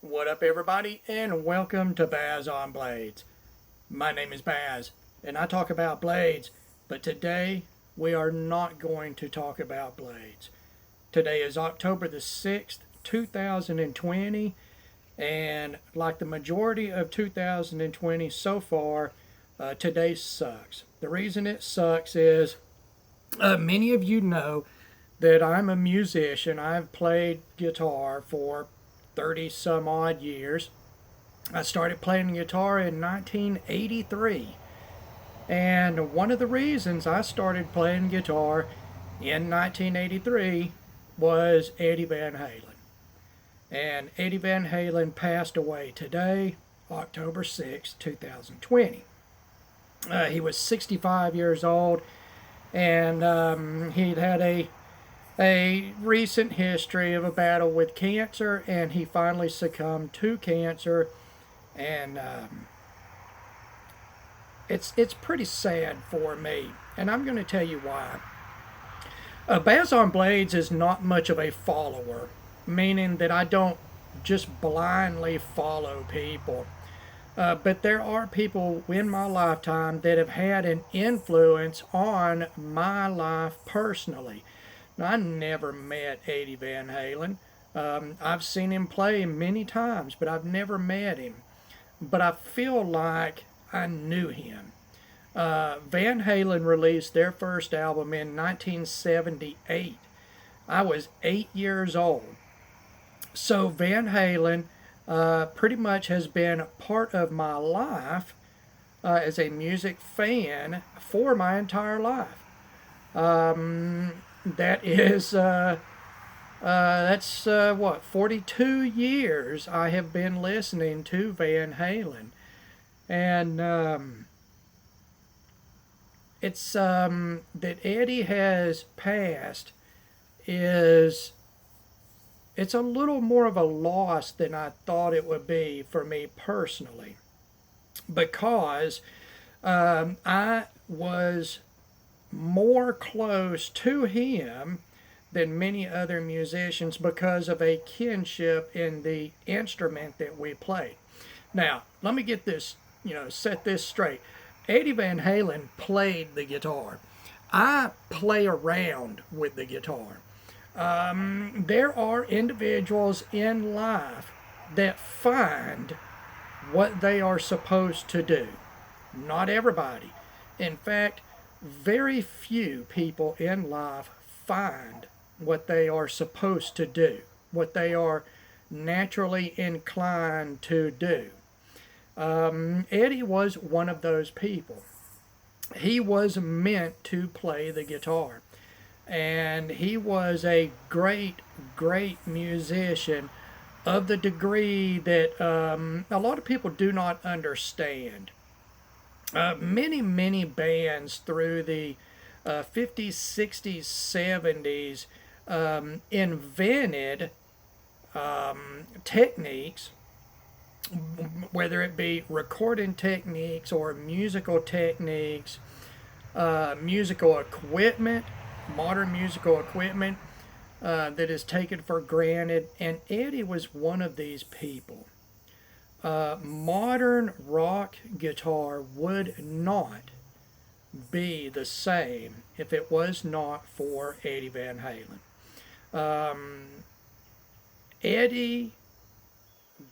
What up, everybody, and welcome to Baz on Blades. My name is Baz, and I talk about blades, but today we are not going to talk about blades. Today is October the 6th, 2020, and like the majority of 2020 so far, today sucks. The reason it sucks is many of you know that I'm a musician. I've played guitar for 30 some odd years. I started playing guitar in 1983. And one of the reasons I started playing guitar in 1983 was Eddie Van Halen. And Eddie Van Halen passed away today, October 6, 2020. He was 65 years old, and he'd had a recent history of a battle with cancer, and he finally succumbed to cancer, and it's pretty sad for me, and I'm going to tell you why. Baz on Blades is not much of a follower, meaning that I don't just blindly follow people. But there are people in my lifetime that have had an influence on my life personally. Now, I never met Eddie Van Halen. I've seen him play many times, but I've never met him. But I feel like I knew him. Van Halen released their first album in 1978. I was 8 years old. So Van Halen pretty much has been part of my life as a music fan for my entire life. That is, that's what, 42 years I have been listening to Van Halen. And it's that Eddie has passed is, it's a little more of a loss than I thought it would be for me personally, because I was more close to him than many other musicians because of a kinship in the instrument that we played. Now, let me get this, set this straight. Eddie Van Halen played the guitar. I play around with the guitar. There are individuals in life that find what they are supposed to do. Not everybody. In fact, very few people in life find what they are supposed to do, what they are naturally inclined to do. Eddie was one of those people. He was meant to play the guitar, and he was a great, great musician of the degree that a lot of people do not understand. Many bands through the 50s, 60s, 70s invented techniques, whether it be recording techniques or musical techniques, musical equipment, modern musical equipment that is taken for granted, and Eddie was one of these people. Modern rock guitar would not be the same if it was not for Eddie Van Halen. Eddie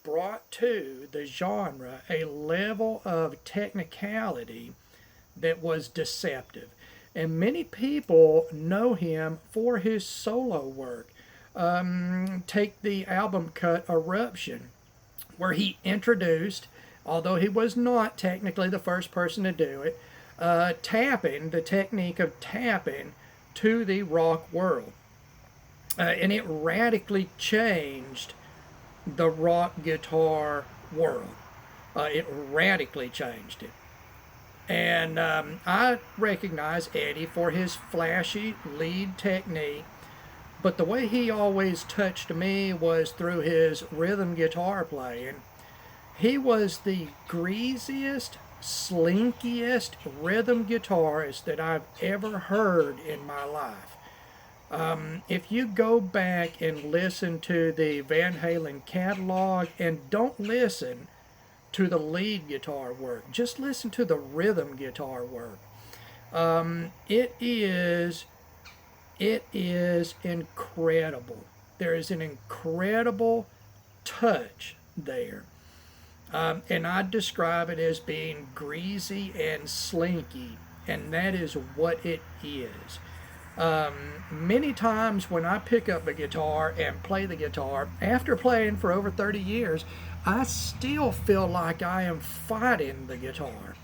brought to the genre a level of technicality that was deceptive. And many people know him for his solo work. Take the album cut Eruption, where he introduced, although he was not technically the first person to do it, tapping, the technique of tapping to the rock world. And it radically changed the rock guitar world. It radically changed it. And I recognize Eddie for his flashy lead technique, but the way he always touched me was through his rhythm guitar playing. He was the greasiest, slinkiest rhythm guitarist that I've ever heard in my life. If you go back and listen to the Van Halen catalog and don't listen to the lead guitar work, just listen to the rhythm guitar work. It is incredible. There is an incredible touch there. And I'd describe it as being greasy and slinky, and that is what it is. Many times when I pick up a guitar and play the guitar, after playing for over 30 years, I still feel like I am fighting the guitar.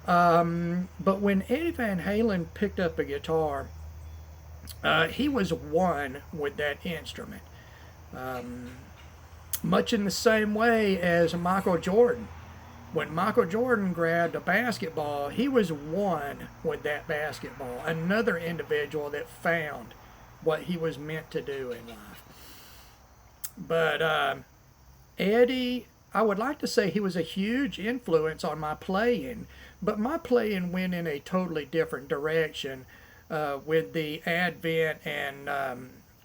But when Eddie Van Halen picked up a guitar, he was one with that instrument. Much in the same way as Michael Jordan. When Michael Jordan grabbed a basketball, he was one with that basketball. Another individual that found what he was meant to do in life. But Eddie, I would like to say he was a huge influence on my playing, but my playing went in a totally different direction with the advent and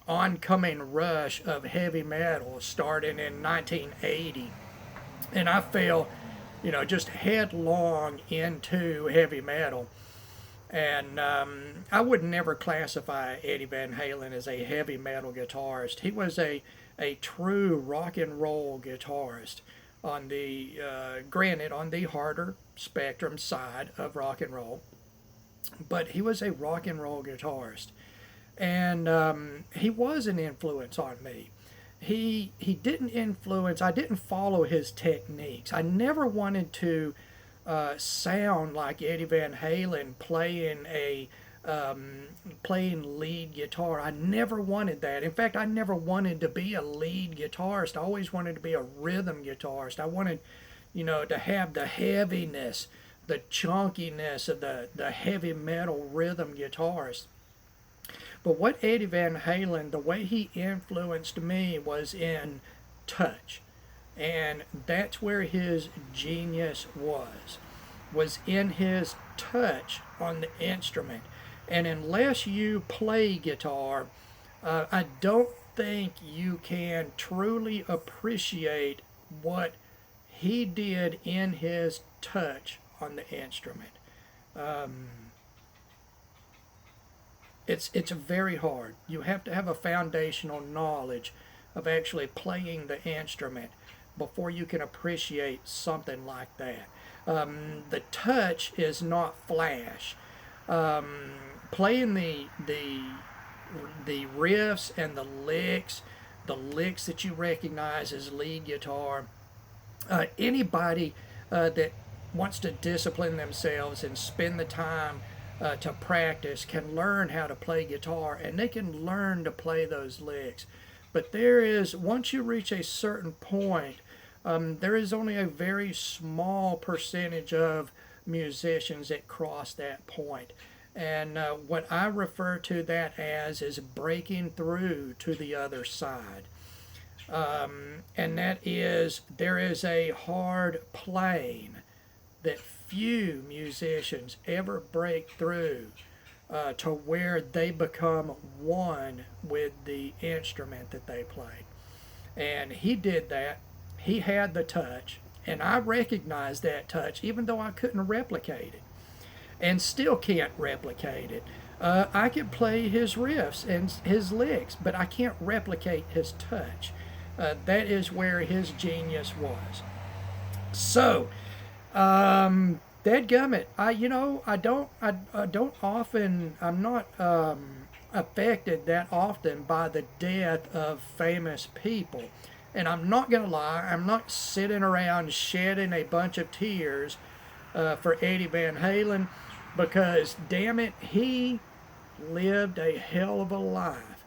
oncoming rush of heavy metal starting in 1980. And I fell, just headlong into heavy metal. And I would never classify Eddie Van Halen as a heavy metal guitarist. He was a true rock and roll guitarist on the, granted, on the harder spectrum side of rock and roll. But he was a rock and roll guitarist. And he was an influence on me. He didn't influence, I didn't follow his techniques. I never wanted to sound like Eddie Van Halen playing lead guitar. I never wanted that. In fact, I never wanted to be a lead guitarist. I always wanted to be a rhythm guitarist. I wanted, to have the heaviness, the chunkiness of the heavy metal rhythm guitarist. But what Eddie Van Halen, the way he influenced me was in touch. And that's where his genius was in his touch on the instrument. And unless you play guitar, I don't think you can truly appreciate what he did in his touch on the instrument. It's very hard. You have to have a foundational knowledge of actually playing the instrument before you can appreciate something like that. The touch is not flash. Playing the riffs and the licks that you recognize as lead guitar. Anybody that wants to discipline themselves and spend the time to practice can learn how to play guitar, and they can learn to play those licks. But once you reach a certain point, there is only a very small percentage of musicians that cross that point. And what I refer to that as is breaking through to the other side. And that is, there is a hard plane that few musicians ever break through to where they become one with the instrument that they play. And he did that. He had the touch, and I recognized that touch even though I couldn't replicate it, and still can't replicate it. I can play his riffs and his licks, but I can't replicate his touch. That is where his genius was. So, dadgummit, I'm not affected that often by the death of famous people. And I'm not going to lie, I'm not sitting around shedding a bunch of tears for Eddie Van Halen, because, damn it, he lived a hell of a life.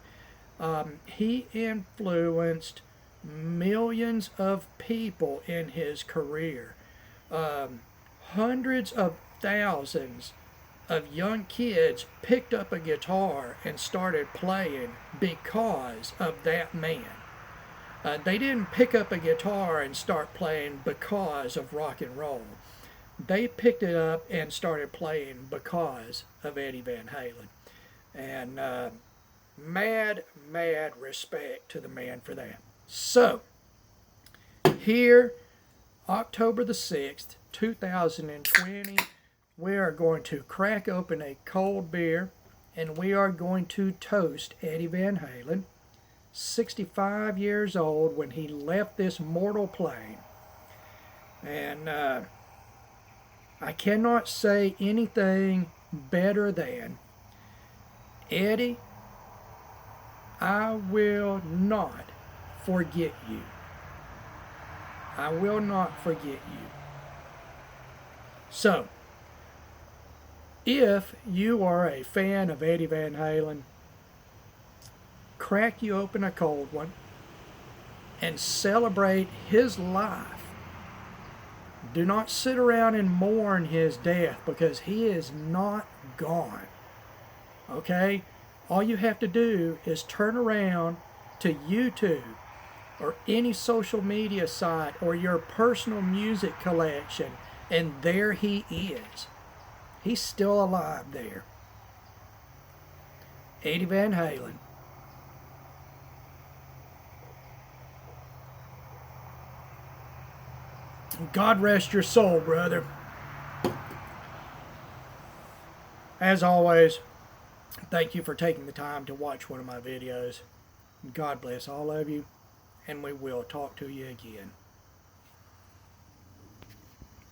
He influenced millions of people in his career. Hundreds of thousands of young kids picked up a guitar and started playing because of that man. They didn't pick up a guitar and start playing because of rock and roll. They picked it up and started playing because of Eddie Van Halen. And mad, mad respect to the man for that. So, here, October the 6th, 2020, we are going to crack open a cold beer and we are going to toast Eddie Van Halen, 65 years old when he left this mortal plane. And I cannot say anything better than, Eddie, I will not forget you. I will not forget you. So, if you are a fan of Eddie Van Halen, crack you open a cold one and celebrate his life. Do not sit around and mourn his death, because he is not gone. Okay? All you have to do is turn around to YouTube or any social media site or your personal music collection, and there he is. He's still alive there. Eddie Van Halen. God rest your soul, brother. As always, thank you for taking the time to watch one of my videos. God bless all of you, and we will talk to you again.